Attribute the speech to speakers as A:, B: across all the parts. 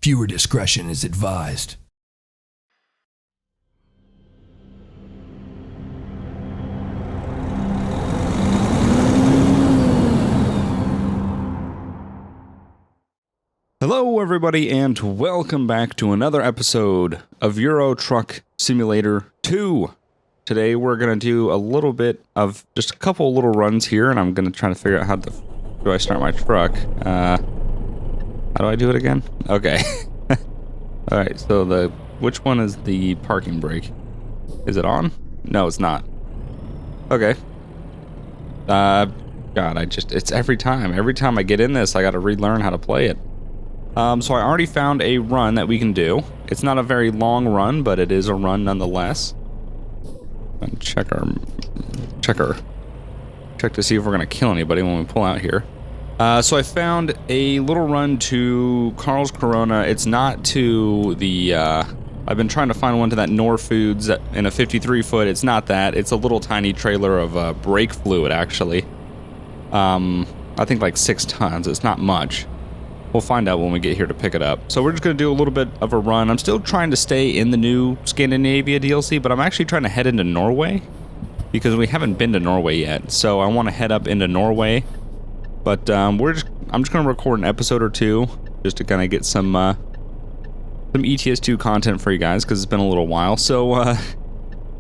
A: Viewer discretion is advised.
B: Hello everybody and welcome back to another episode of Euro Truck Simulator 2. Today we're going to do a little bit of just a couple little runs here, and I'm going to try to figure out how do I start my truck. How do I do it again? Okay. Alright, so which one is the parking brake? Is it on? No, it's not. Okay. God, it's every time. Every time I get in this, I got to relearn how to play it. So I already found a run that we can do. It's not a very long run, but it is a run nonetheless. And check to see if we're gonna kill anybody when we pull out here. So I found a little run to Carl's Corona. It's not to the, I've been trying to find one to that Nor Foods in a 53 foot. It's not that. It's a little tiny trailer of brake fluid, actually. I think like 6 tons. It's not much. We'll find out when we get here to pick it up. So we're just going to do a little bit of a run. I'm still trying to stay in the new Scandinavia DLC, but I'm actually trying to head into Norway because we haven't been to Norway yet. So I want to head up into Norway. But I'm just going to record an episode or two just to kind of get some ETS2 content for you guys because it's been a little while. So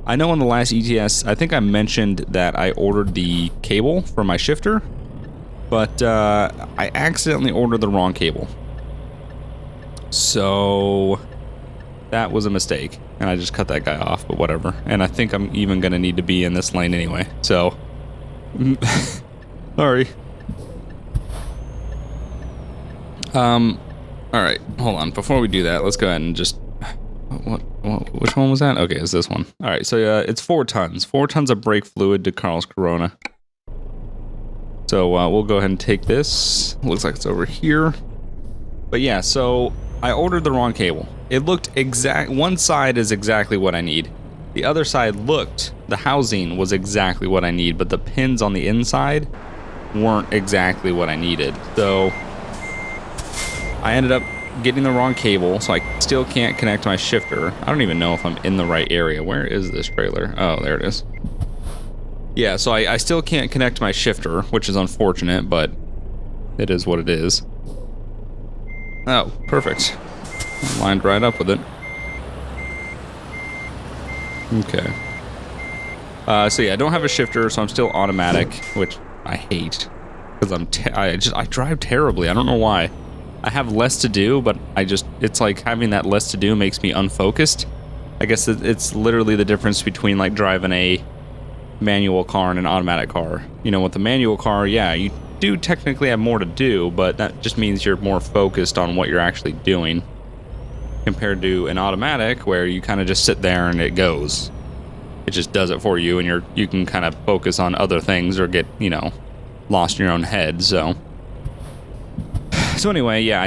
B: I know in the last ETS, I think I mentioned that I ordered the cable for my shifter. But I accidentally ordered the wrong cable. So that was a mistake. And I just cut that guy off, but whatever. And I think I'm even going to need to be in this lane anyway. So, sorry. Alright, hold on. Before we do that, let's go ahead and just... which one was that? Okay, it's this one. Alright, so it's 4 tons. 4 tons of brake fluid to Carl's Corona. So we'll go ahead and take this. Looks like it's over here. But yeah, so I ordered the wrong cable. It looked one side is exactly what I need. The other side the housing was exactly what I need, but the pins on the inside weren't exactly what I needed. So I ended up getting the wrong cable, so I still can't connect my shifter. I don't even know if I'm in the right area. Where is this trailer? Oh, there it is. Yeah, so I still can't connect my shifter, which is unfortunate, but it is what it is. Oh, perfect. Lined right up with it. Okay. So yeah, I don't have a shifter, so I'm still automatic, which I hate. Because I drive terribly, I don't know why. I have less to do, but it's like having that less to do makes me unfocused. I guess it's literally the difference between like driving a manual car and an automatic car. You know, with the manual car, yeah, you do technically have more to do, but that just means you're more focused on what you're actually doing compared to an automatic where you kind of just sit there and it goes. It just does it for you, and you can kind of focus on other things or get, you know, lost in your own head. So anyway, yeah,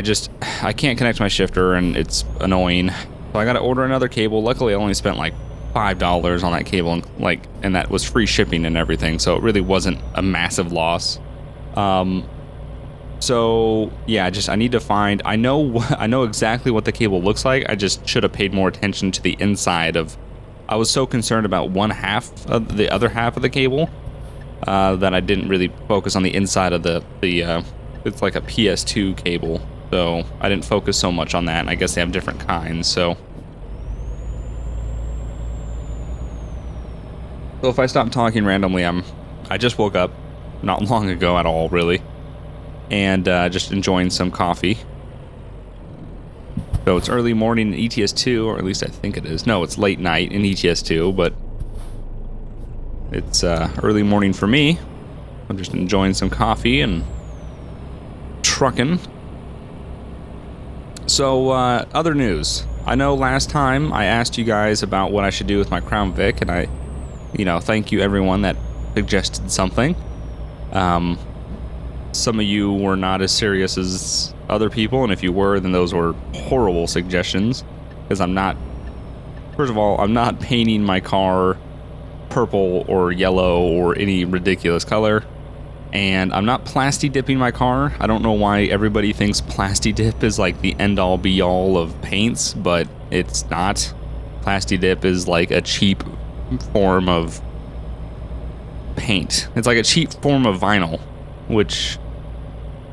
B: I can't connect my shifter and it's annoying. So I gotta order another cable. Luckily I only spent like $5 on that cable, and that was free shipping and everything, so it really wasn't a massive loss. So yeah, I need to find. I know exactly what the cable looks like. I just should have paid more attention to the inside of. I was so concerned about one half of the other half of the cable that I didn't really focus on the inside of the. It's like a PS2 cable, so I didn't focus so much on that. And I guess they have different kinds, so. So if I stop talking randomly, I just woke up not long ago at all, really, and just enjoying some coffee. So it's early morning in ETS2, or at least I think it is. No, it's late night in ETS2, but it's early morning for me. I'm just enjoying some coffee and trucking. So other news. I know last time I asked you guys about what I should do with my Crown Vic, and I thank you everyone that suggested something. Some of you were not as serious as other people, and if you were, then those were horrible suggestions, because first of all, I'm not painting my car purple or yellow or any ridiculous color. And I'm not plasti dipping my car. I don't know why everybody thinks plasti dip is like the end all be all of paints, but it's not. Plasti dip is like a cheap form of paint. It's like a cheap form of vinyl, which,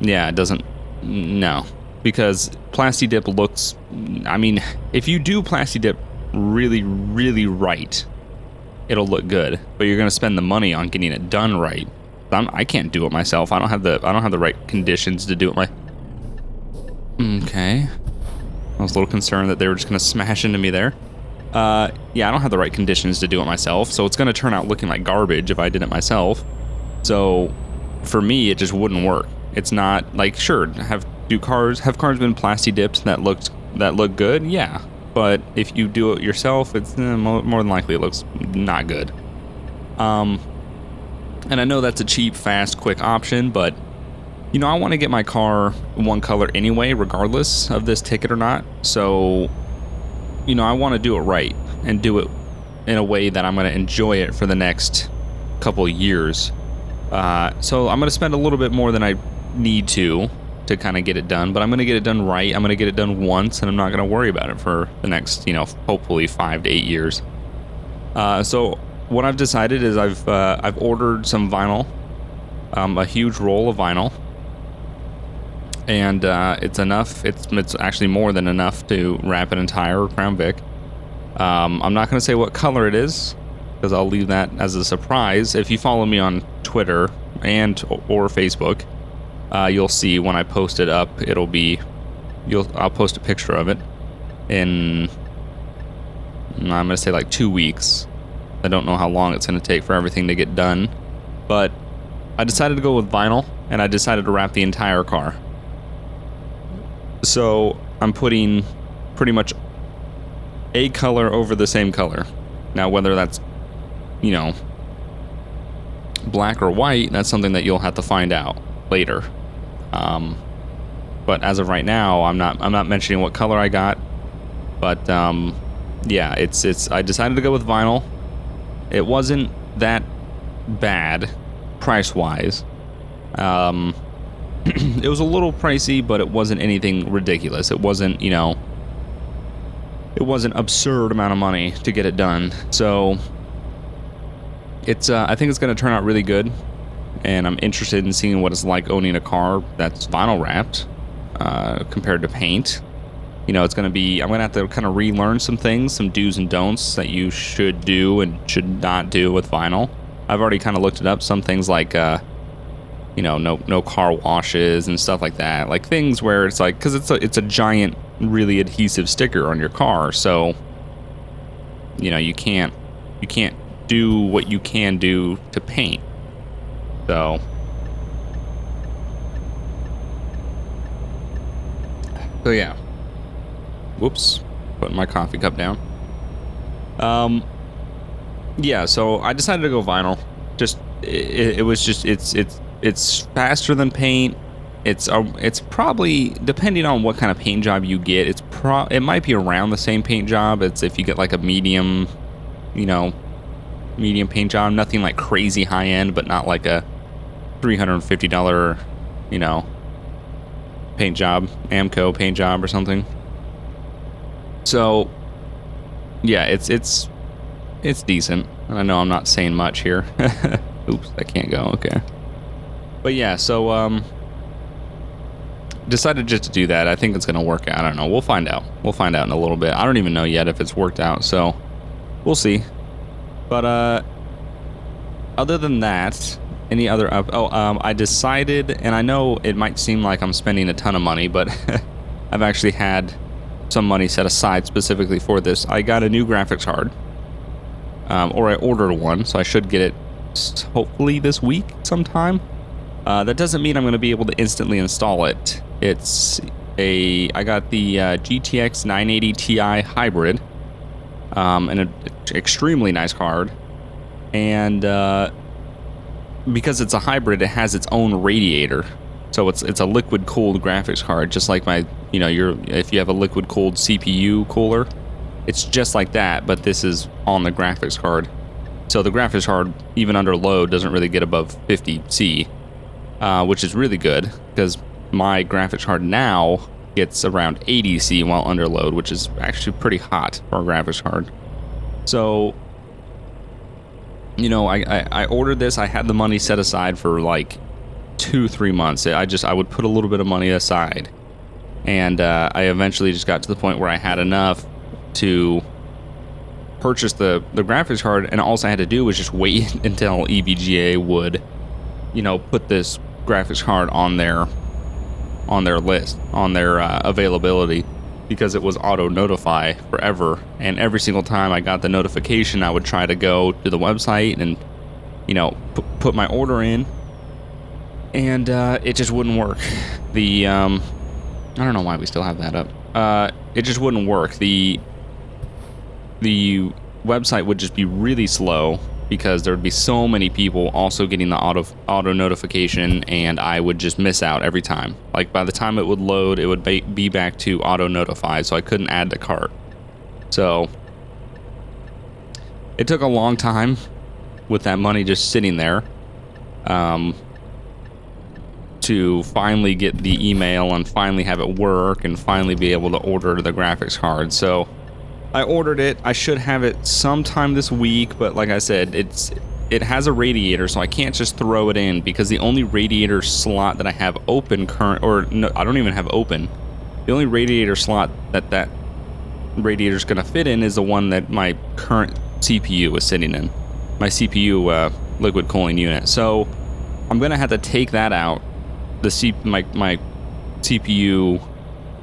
B: yeah, it doesn't, no. Because plasti dip looks, I mean, if you do plasti dip really, really right, it'll look good. But you're gonna spend the money on getting it done right. I can't do it myself. I don't have the right conditions to do it Okay. I was a little concerned that they were just gonna smash into me there. Yeah, I don't have the right conditions to do it myself, so it's gonna turn out looking like garbage if I did it myself. So, for me, it just wouldn't work. It's not like, sure, have cars been plasti dipped that look good? Yeah, but if you do it yourself, it's more than likely it looks not good. And I know that's a cheap, fast, quick option, but you know, I want to get my car one color anyway, regardless of this ticket or not. So, you know, I want to do it right and do it in a way that I'm going to enjoy it for the next couple of years. So I'm going to spend a little bit more than I need to kind of get it done, but I'm going to get it done right. I'm going to get it done once, and I'm not going to worry about it for the next, you know, hopefully 5 to 8 years. So what I've decided is I've ordered some vinyl, a huge roll of vinyl, and it's enough. It's actually more than enough to wrap an entire Crown Vic. I'm not going to say what color it is because I'll leave that as a surprise. If you follow me on Twitter or Facebook, you'll see when I post it up. I'll post a picture of it in, I'm going to say like 2 weeks. I don't know how long it's going to take for everything to get done, but I decided to go with vinyl, and I decided to wrap the entire car. So I'm putting pretty much a color over the same color. Now, whether that's, you know, black or white, that's something that you'll have to find out later. But as of right now, I'm not mentioning what color I got. But yeah, I decided to go with vinyl. It wasn't that bad price-wise. It was a little pricey, but it wasn't anything ridiculous. It wasn't, you know, it wasn't absurd amount of money to get it done. So it's I think it's going to turn out really good, and I'm interested in seeing what it's like owning a car that's vinyl wrapped compared to paint. You know, it's going to be, I'm going to have to kind of relearn some things, some do's and don'ts that you should do and should not do with vinyl. I've already kind of looked it up. Some things like, you know, no car washes and stuff like that. Like things where it's like, because it's a giant, really adhesive sticker on your car. So, you know, you can't do what you can do to paint. So yeah. Whoops, putting my coffee cup down. Yeah, so I decided to go vinyl. Just it's faster than paint. It's probably, depending on what kind of paint job you get, it might be around the same paint job. It's if you get like a medium, you know, medium paint job, nothing like crazy high end, but not like a $350, you know, paint job, Amco paint job or something. So, yeah, it's decent. And I know I'm not saying much here. Oops, I can't go. Okay. But yeah, so decided just to do that. I think it's gonna work out. I don't know. We'll find out. We'll find out in a little bit. I don't even know yet if it's worked out. So we'll see. But other than that, any other I decided, and I know it might seem like I'm spending a ton of money, but I've actually had some money set aside specifically for this. I got a new graphics card, or I ordered one, so I should get it hopefully this week sometime. That doesn't mean I'm going to be able to instantly install it. I got the GTX 980 Ti hybrid, and an extremely nice card, and because it's a hybrid, it has its own radiator. So it's a liquid cooled graphics card, just like my, you know, if you have a liquid cooled CPU cooler, it's just like that, but this is on the graphics card. So the graphics card, even under load, doesn't really get above 50C. which is really good because my graphics card now gets around 80 C while under load, which is actually pretty hot for a graphics card. So, you know, I ordered this. I had the money set aside for like 2-3 months. I would put a little bit of money aside, and I eventually just got to the point where I had enough to purchase the graphics card, and all I had to do was just wait until EVGA would, you know, put this graphics card on their list, on their availability, because it was auto notify forever. And every single time I got the notification, I would try to go to the website and, you know, put my order in, and it just wouldn't work. The I don't know why we still have that up. It just wouldn't work. The website would just be really slow because there would be so many people also getting the auto notification, and I would just miss out every time. Like, by the time it would load, it would be back to auto notify, so I couldn't add to cart. So it took a long time with that money just sitting there to finally get the email and finally have it work and finally be able to order the graphics card. So I ordered it. I should have it sometime this week, but like I said, it has a radiator, so I can't just throw it in, because the only radiator slot that I have open no, I don't even have open. The only radiator slot that radiator's gonna fit in is the one that my current CPU is sitting in. My CPU liquid cooling unit. So I'm gonna have to take that out. My CPU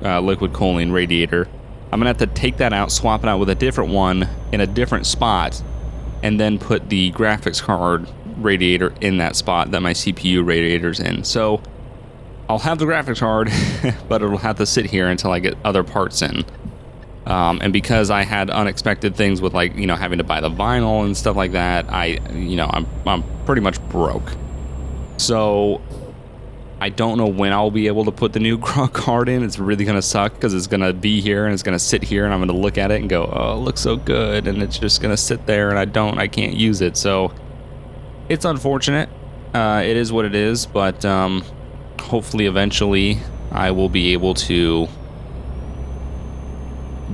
B: liquid cooling radiator. I'm gonna have to take that out, swap it out with a different one in a different spot, and then put the graphics card radiator in that spot that my CPU radiator's in. So I'll have the graphics card, but it'll have to sit here until I get other parts in. And because I had unexpected things with, like, you know, having to buy the vinyl and stuff like that, I'm pretty much broke. So I don't know when I'll be able to put the new card in. It's really gonna suck because it's gonna be here and it's gonna sit here, and I'm gonna look at it and go, oh, it looks so good, and it's just gonna sit there, and I can't use it. So it's unfortunate. It is what it is, but hopefully eventually I will be able to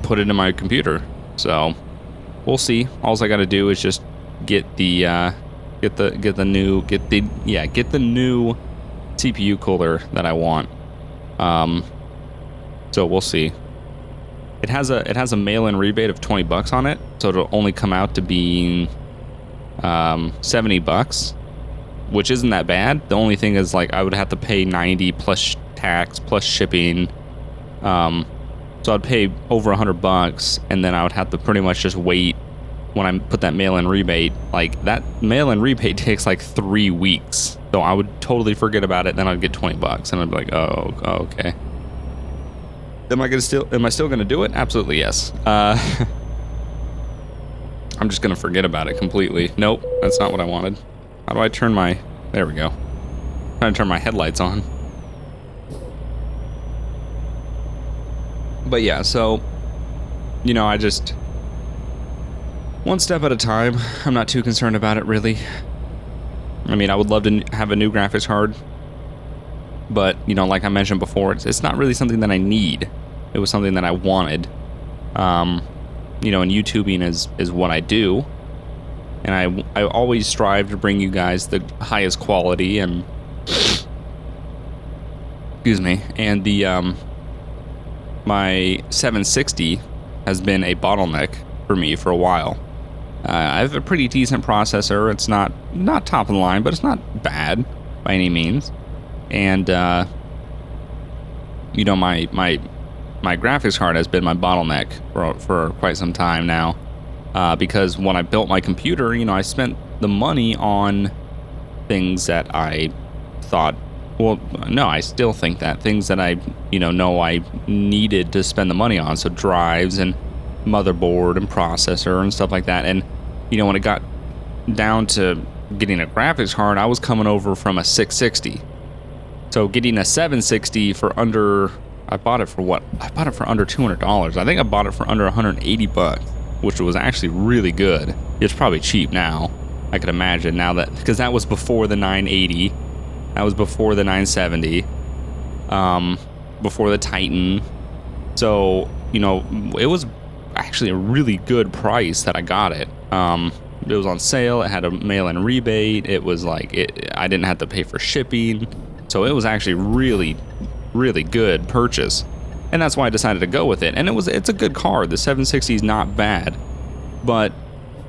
B: put it in my computer. So we'll see. All I gotta do is just get the new CPU cooler that I want. So we'll see. It has a mail-in rebate of $20 on it, so it'll only come out to being $70, which isn't that bad. The only thing is, like, I would have to pay $90 plus tax plus shipping. So I'd pay over $100, and then I would have to pretty much just wait when I put that mail-in rebate. Like, that mail-in rebate takes like 3 weeks, so I would totally forget about it. Then I'd get $20, and I'd be like, oh okay. Am I still gonna do it? Absolutely yes. I'm just gonna forget about it completely. Nope, that's not what I wanted. How do I turn my? There we go. I'm trying to turn my headlights on. But yeah, so, you know, I just, one step at a time. I'm not too concerned about it, really. I mean, I would love to have a new graphics card, but, you know, like I mentioned before, it's not really something that I need. It was something that I wanted. You know, and YouTubing is what I do, and I always strive to bring you guys the highest quality, and excuse me, and the my 760 has been a bottleneck for me for a while. I have a pretty decent processor. It's not top of the line, but it's not bad by any means. And you know, my graphics card has been my bottleneck for quite some time now, because when I built my computer, you know, I spent the money on things that I thought, well, no, I still think that things that I, you know I needed to spend the money on, so drives and motherboard and processor and stuff like that. And, you know, when it got down to getting a graphics card, I was coming over from a 660. So getting a 760 for under, I bought it for what? I bought it for under $200. I think I bought it for under $180, which was actually really good. It's probably cheap now, I could imagine, now that, because that was before the 980. That was before the 970, before the Titan. So, you know, it was actually a really good price that I got it. It was on sale. It had a mail-in rebate. It was like, I didn't have to pay for shipping. So it was actually really, really good purchase. And that's why I decided to go with it. And it's a good card. The 760 is not bad. But,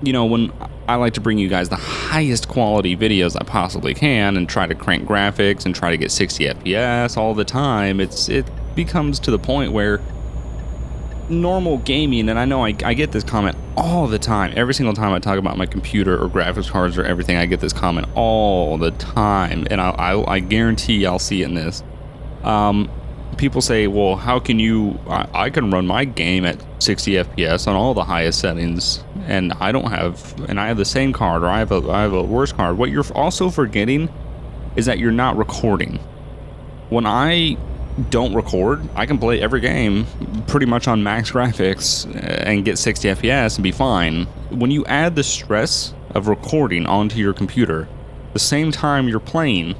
B: you know, when I like to bring you guys the highest quality videos I possibly can and try to crank graphics and try to get 60 FPS all the time, it becomes to the point where normal gaming, and I know I get this comment all the time. Every single time I talk about my computer or graphics cards or everything, I get this comment all the time. And I guarantee I'll see it in this. People say, well, how can you, I can run my game at 60 FPS on all the highest settings, and I have the same card, or I have a worse card. What you're also forgetting is that you're not recording. When I don't record, I can play every game pretty much on max graphics and get 60 FPS and be fine. When you add the stress of recording onto your computer the same time you're playing,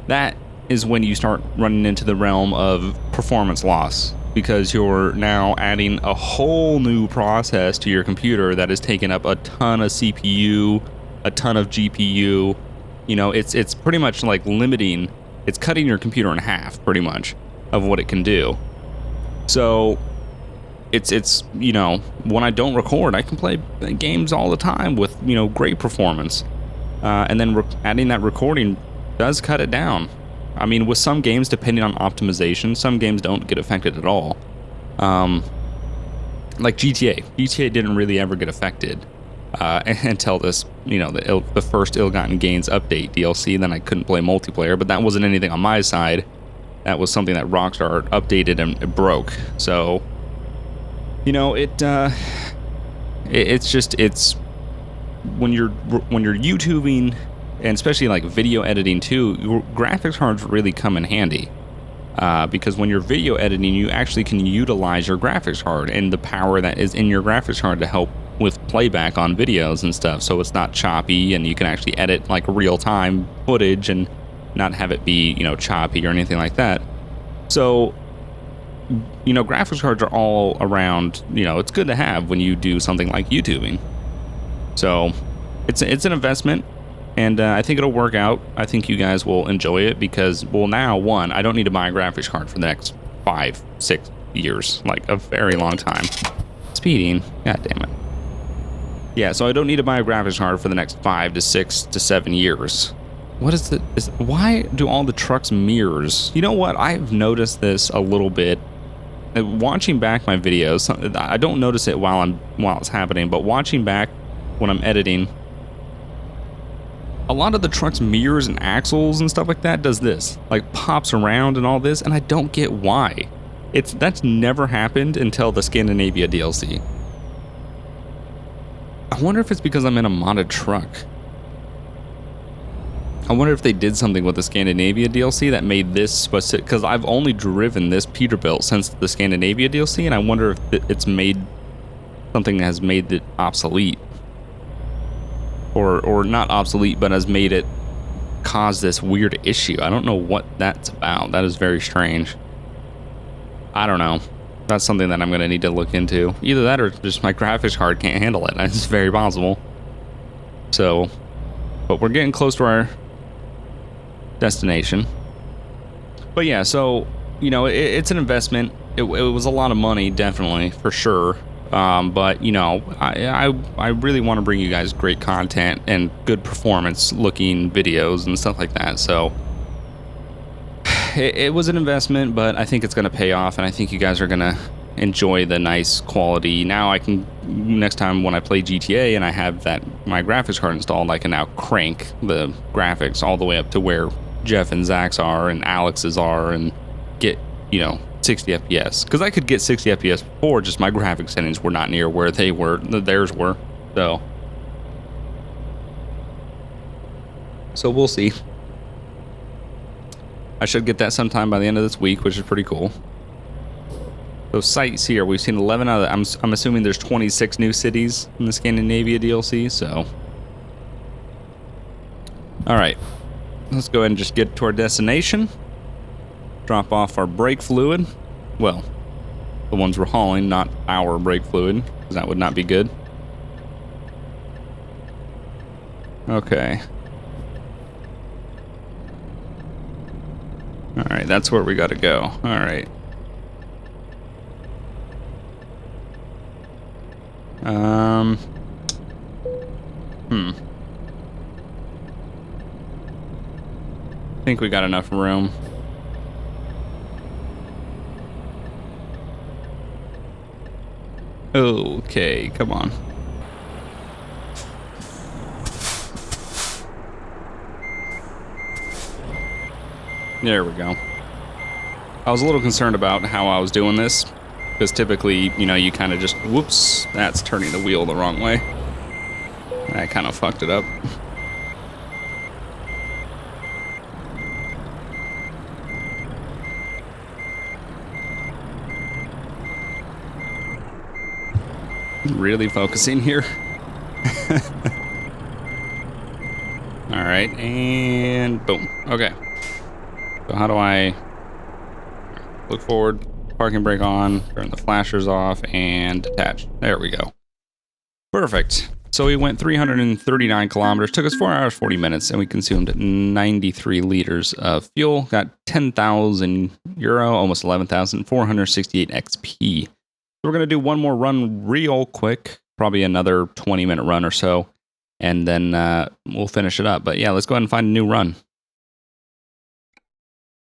B: that is when you start running into the realm of performance loss, because you're now adding a whole new process to your computer that is taking up a ton of CPU, a ton of GPU. You know, it's pretty much like limiting, it's cutting your computer in half pretty much of what it can do. So it's you know, when I don't record, I can play games all the time with, you know, great performance. And then adding that recording does cut it down. I mean, with some games, depending on optimization, some games don't get affected at all. Like GTA. GTA didn't really ever get affected until this, you know, the first Ill-Gotten Gains update DLC. Then I couldn't play multiplayer, but that wasn't anything on my side. That was something that Rockstar updated and it broke. So, you know, it's when you're YouTubing, and especially like video editing too, your graphics cards really come in handy. Because when you're video editing, you actually can utilize your graphics card and the power that is in your graphics card to help with playback on videos and stuff. So it's not choppy, and you can actually edit like real-time footage and not have it be, you know, choppy or anything like that. So, you know, graphics cards are all around, you know, it's good to have when you do something like YouTubing. So it's an investment. And I think it'll work out. I think you guys will enjoy it because, well, now, one, I don't need to buy a graphics card for the next 5-6 years, like a very long time. Speeding, god damn it. Yeah, so I don't need to buy a graphics card for the next 5 to 6 to 7 years. What is why do all the trucks mirrors? You know what? I've noticed this a little bit. Watching back my videos, I don't notice it while it's happening, but watching back when I'm editing, a lot of the truck's mirrors and axles and stuff like that does this, like pops around and all this, and I don't get why. That's never happened until the Scandinavia DLC. I wonder if it's because I'm in a modded truck. I wonder if they did something with the Scandinavia DLC that made this specific, because I've only driven this Peterbilt since the Scandinavia DLC, and I wonder if it's made something that has made it obsolete. Or not obsolete, but has made it cause this weird issue. I don't know what that's about. That is very strange. I don't know. That's something that I'm going to need to look into. Either that or just my graphics card can't handle it. It's very possible. So, but we're getting close to our destination. But yeah, so, you know, it's an investment. It was a lot of money, definitely, for sure. But, you know, I really want to bring you guys great content and good performance looking videos and stuff like that. So it was an investment, but I think it's going to pay off, and I think you guys are going to enjoy the nice quality. Now I can, next time when I play GTA and I have my graphics card installed, I can now crank the graphics all the way up to where Jeff and Zach's are and Alex's are and get, you know, 60 FPS, because I could get 60 FPS before, just my graphics settings were not near where theirs were. So we'll see. I should get that sometime by the end of this week, which is pretty cool. So sites here, we've seen 11 out of I'm assuming there's 26 new cities in the Scandinavia DLC. So all right, let's go ahead and just get to our destination. Drop off our brake fluid. Well, the ones we're hauling, not our brake fluid, because that would not be good. Okay. Alright, that's where we gotta go. Alright. I think we got enough room. Okay, come on. There we go. I was a little concerned about how I was doing this, because typically, you know, you kind of just, whoops, that's turning the wheel the wrong way. I kind of fucked it up. Really focusing here. All right, and boom. Okay. So how do I look forward, parking brake on, turn the flashers off, and detach? There we go. Perfect. So we went 339 kilometers, took us 4 hours, 40 minutes, and we consumed 93 liters of fuel. Got 10,000 euro, almost 11,468 XP. So we're going to do one more run real quick, probably another 20-minute run or so, and then we'll finish it up. But yeah, let's go ahead and find a new run.